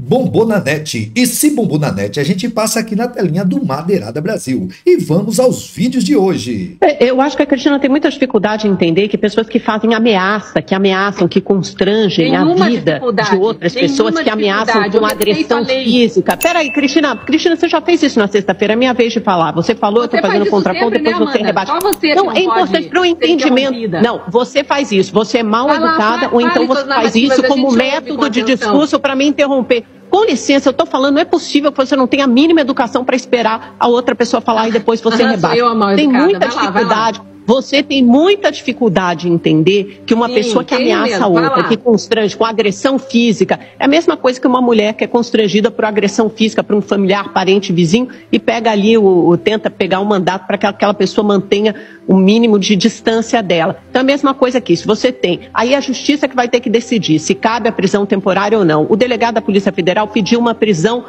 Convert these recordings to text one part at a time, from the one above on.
Bombou na net. E se bombou na net, a gente passa aqui na telinha do Madeirada Brasil. E vamos aos vídeos de hoje. Eu acho que a Cristina tem muita dificuldade em entender que pessoas que fazem ameaça, que ameaçam, que constrangem a vida de outras pessoas, que ameaçam com agressão física. Peraí, Cristina, você já fez isso na sexta-feira, é minha vez de falar. Você falou, eu estou fazendo contraponto, depois você rebate. Não, é importante para o entendimento. Não, você faz isso, você é mal educada, ou então você faz isso como método de discurso para me interromper. Com licença, eu estou falando, não é possível que você não tenha a mínima educação para esperar a outra pessoa falar e depois você rebate. Tem muita dificuldade. Você tem muita dificuldade em entender que uma pessoa que ameaça a outra, que constrange com agressão física, é a mesma coisa que uma mulher que é constrangida por agressão física por um familiar, parente, vizinho, e pega ali, tenta pegar um mandato para que aquela pessoa mantenha o mínimo de distância dela. Então é a mesma coisa aqui, se você tem. Aí a justiça que vai ter que decidir se cabe a prisão temporária ou não. O delegado da Polícia Federal pediu uma prisão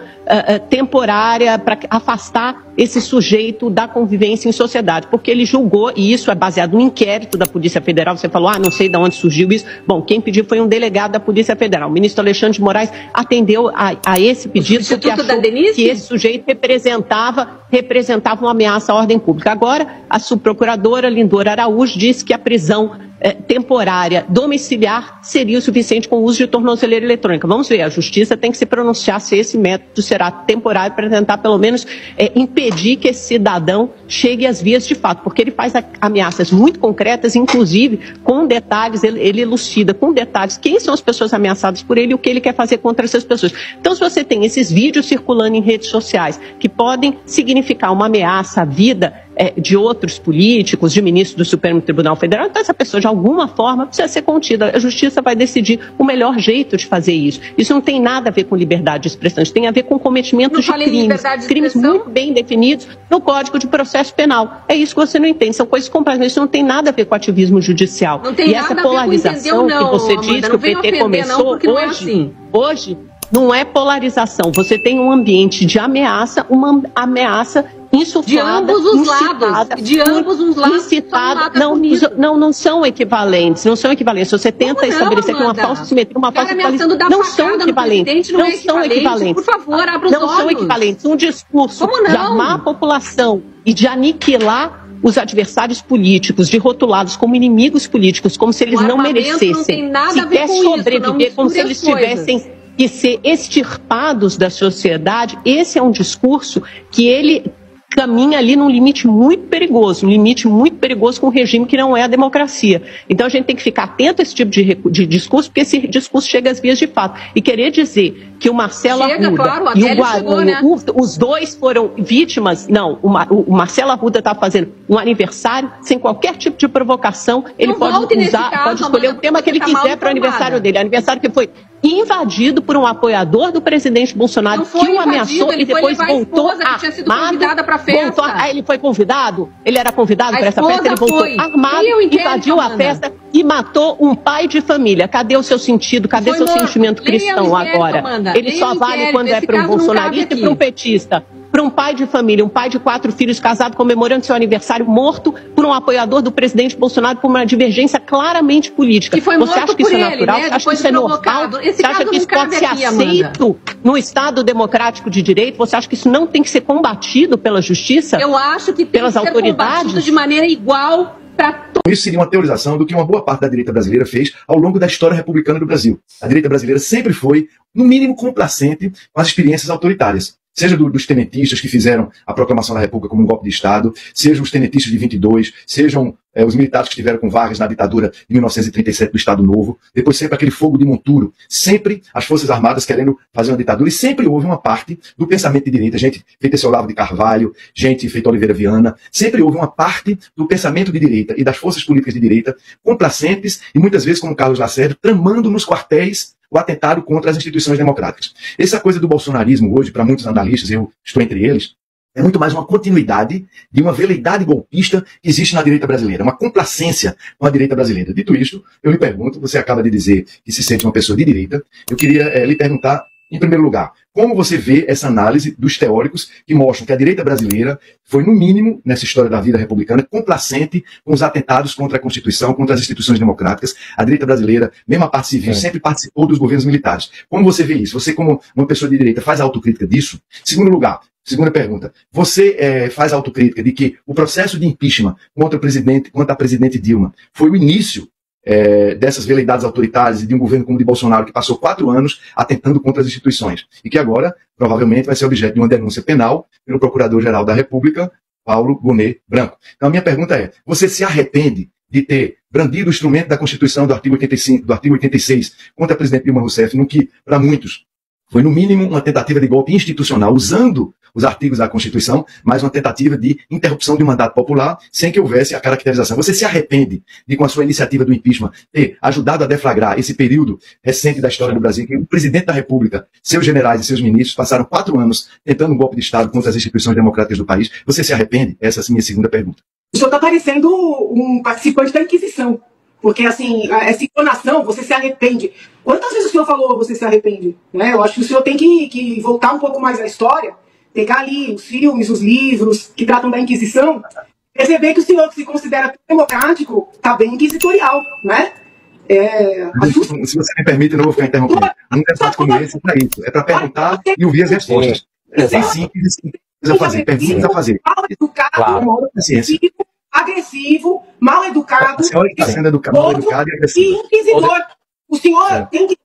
temporária para afastar esse sujeito da convivência em sociedade, porque ele julgou, e isso é baseado no inquérito da Polícia Federal, você falou, não sei de onde surgiu isso. Bom, quem pediu foi um delegado da Polícia Federal. O ministro Alexandre de Moraes atendeu a esse pedido porque achou que esse sujeito representava uma ameaça à ordem pública. Agora, a subprocuradora Lindora Araújo disse que a prisão temporária domiciliar seria o suficiente com o uso de tornozeleira eletrônica. Vamos ver, a justiça tem que se pronunciar se esse método será temporário para tentar pelo menos impedir que esse cidadão chegue às vias de fato, porque ele faz ameaças muito concretas, inclusive com detalhes, ele elucida com detalhes quem são as pessoas ameaçadas por ele e o que ele quer fazer contra essas pessoas. Então, se você tem esses vídeos circulando em redes sociais que podem significar uma ameaça à vida de outros políticos, de ministros do Supremo Tribunal Federal, então essa pessoa de alguma forma precisa ser contida. A justiça vai decidir o melhor jeito de fazer isso. Isso não tem nada a ver com liberdade de expressão, isso tem a ver com cometimento de crimes muito bem definidos no Código de Processo Penal. É isso que você não entende, são coisas completamente, isso não tem nada a ver com ativismo judicial. E essa polarização que você diz que o PT começou hoje não é polarização, você tem um ambiente de ameaça, uma ameaça insuflada, de ambos os lados, incitada, não são equivalentes, Você tenta estabelecer uma falsa simetria, uma falsa equivalência, não são equivalentes, Por favor, abra os olhos. Não são equivalentes. Um discurso de armar a população e de aniquilar os adversários políticos, de rotulados como inimigos políticos, como se eles não merecessem sequer sobreviver, como se eles tivessem que ser extirpados da sociedade. Esse é um discurso que ele caminha ali num limite muito perigoso, com um regime que não é a democracia. Então a gente tem que ficar atento a esse tipo de discurso, porque esse discurso chega às vias de fato. E querer dizer que o Marcelo Arruda e o Guarani, os dois foram vítimas, não, o Marcelo Arruda está fazendo um aniversário sem qualquer tipo de provocação, ele pode escolher o tema que ele quiser para o aniversário dele, aniversário que foi invadido por um apoiador do presidente Bolsonaro que o ameaçou e depois voltou armado. Ele foi convidado? Ele era convidado para essa festa? Ele voltou armado, invadiu a festa e matou um pai de família. Cadê o seu sentido? Cadê seu sentimento cristão agora? Ele só vale quando é para um bolsonarista e para um petista. Para um pai de família, um pai de 4 filhos casado comemorando seu aniversário, morto por um apoiador do presidente Bolsonaro por uma divergência claramente política. Você acha que isso é natural? Você acha que isso é normal? Você acha que isso pode ser aceito no Estado democrático de direito? Você acha que isso não tem que ser combatido pela justiça? Eu acho que tem que ser combatido de maneira igual para todos. Isso seria uma teorização do que uma boa parte da direita brasileira fez ao longo da história republicana do Brasil. A direita brasileira sempre foi, no mínimo, complacente com as experiências autoritárias. Seja dos tenentistas que fizeram a proclamação da República como um golpe de Estado, sejam os tenentistas de 22, sejam os militares que estiveram com Vargas na ditadura de 1937 do Estado Novo, depois sempre aquele fogo de Monturo, sempre as Forças Armadas querendo fazer uma ditadura, e sempre houve uma parte do pensamento de direita, gente feita esse Olavo de Carvalho, gente feita Oliveira Viana, sempre houve uma parte do pensamento de direita e das forças políticas de direita complacentes e muitas vezes, como Carlos Lacerda, tramando nos quartéis o atentado contra as instituições democráticas. Essa coisa do bolsonarismo hoje, para muitos analistas, eu estou entre eles, é muito mais uma continuidade de uma veleidade golpista que existe na direita brasileira, uma complacência com a direita brasileira. Dito isto, eu lhe pergunto, você acaba de dizer que se sente uma pessoa de direita, eu queria lhe perguntar Em primeiro lugar, como você vê essa análise dos teóricos que mostram que a direita brasileira foi, no mínimo, nessa história da vida republicana, complacente com os atentados contra a Constituição, contra as instituições democráticas. A direita brasileira, mesmo a parte civil, sempre participou dos governos militares. Como você vê isso? Você, como uma pessoa de direita, faz autocrítica disso? Segundo lugar, segunda pergunta, você faz autocrítica de que o processo de impeachment contra a presidente Dilma foi o início dessas veleidades autoritárias e de um governo como o de Bolsonaro, que passou 4 anos atentando contra as instituições e que agora, provavelmente, vai ser objeto de uma denúncia penal pelo Procurador-Geral da República, Paulo Gonet Branco. Então, a minha pergunta é, você se arrepende de ter brandido o instrumento da Constituição do artigo 85, do artigo 86 contra a presidente Dilma Rousseff, no que, para muitos, foi, no mínimo, uma tentativa de golpe institucional, usando os artigos da Constituição, mas uma tentativa de interrupção de um mandato popular, sem que houvesse a caracterização. Você se arrepende de, com a sua iniciativa do impeachment, ter ajudado a deflagrar esse período recente da história do Brasil, que o presidente da República, seus generais e seus ministros passaram 4 anos tentando um golpe de Estado contra as instituições democráticas do país? Você se arrepende? Essa é a minha segunda pergunta. O senhor está parecendo um participante da Inquisição. Porque, assim, essa entonação, você se arrepende. Quantas vezes o senhor falou você se arrepende? Né? Eu acho que o senhor tem que voltar um pouco mais à história, pegar ali os filmes, os livros que tratam da Inquisição, perceber que o senhor, que se considera democrático, está bem inquisitorial, né? Se você me permite, eu não vou ficar interrompendo. Um debate como esse é para isso. É para perguntar e ouvir as respostas. É simples, precisa fazer. Perguntas a fazer. Mal educado, agressivo, mal educado. A senhora está sendo mal educada e agressiva. Inquisidor. O senhor tem que...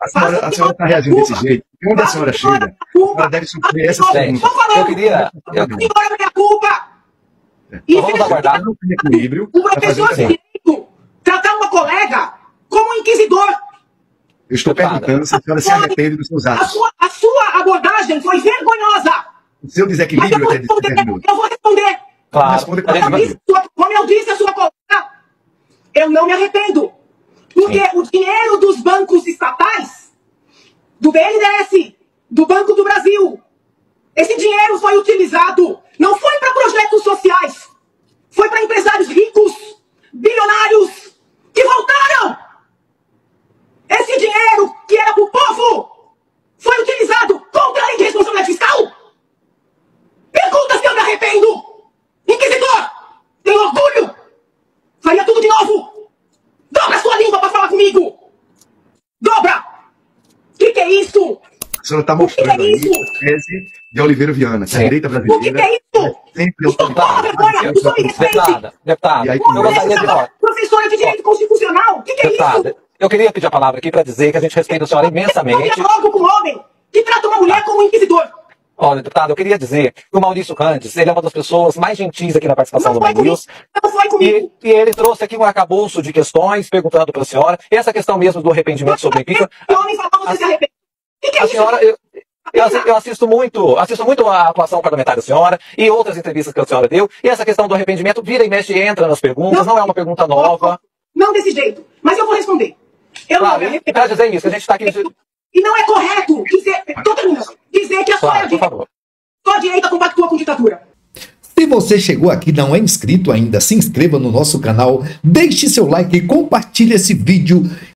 A senhora está reagindo desse jeito. Onde a senhora chega, ela deve sofrer essa pergunta. Eu queria... Senhora, minha culpa! Vamos aguardar um equilíbrio. O professor de direito tratar uma colega como um inquisidor. Eu estou perguntando se a senhora se arrepende dos seus atos. A sua abordagem foi vergonhosa. O seu desequilíbrio até determinou. Eu vou responder. Claro. Como eu disse a sua colega, eu não me arrependo. Porque o dinheiro dos bancos estatais, do BNDES, do Banco do Brasil, esse dinheiro foi utilizado, não foi para projetos sociais, foi para empresários ricos, bilionários, que voltaram. Esse dinheiro que era para o povo foi utilizado contra a lei de responsabilidade fiscal. Pergunta se eu me arrependo. Inquisidor, tenho orgulho. Faria tudo de novo. Dobra a sua língua para falar comigo. Dobra. O que é isso? A senhora está mostrando aí a tese de Oliveira Viana, que a direita brasileira... O que é isso? Sempre Deputada, eu gostaria de falar. Professora de Direito Constitucional, o que é isso? Eu queria pedir a palavra aqui para dizer que a gente respeita a senhora imensamente. Eu dialogo com um homem que trata uma mulher como um inquisidor. Olha, deputado, eu queria dizer que o Maurício Randes, ele é uma das pessoas mais gentis aqui na participação do Band News. Não foi comigo. E ele trouxe aqui um arcabouço de questões, perguntando para a senhora. E essa questão mesmo do arrependimento sobre o impeachment. O homem falou você se arrepende. O que é a isso? Senhora, eu assisto muito a atuação parlamentar da senhora e outras entrevistas que a senhora deu. E essa questão do arrependimento vira e mexe e entra nas perguntas, não é uma pergunta nova. Não desse jeito, mas eu vou responder. Eu claro, não me arrependo. para dizer isso, que a gente está aqui... E não é correto dizer que a sua direita compactua com ditadura. Se você chegou aqui e não é inscrito ainda, se inscreva no nosso canal, deixe seu like e compartilhe esse vídeo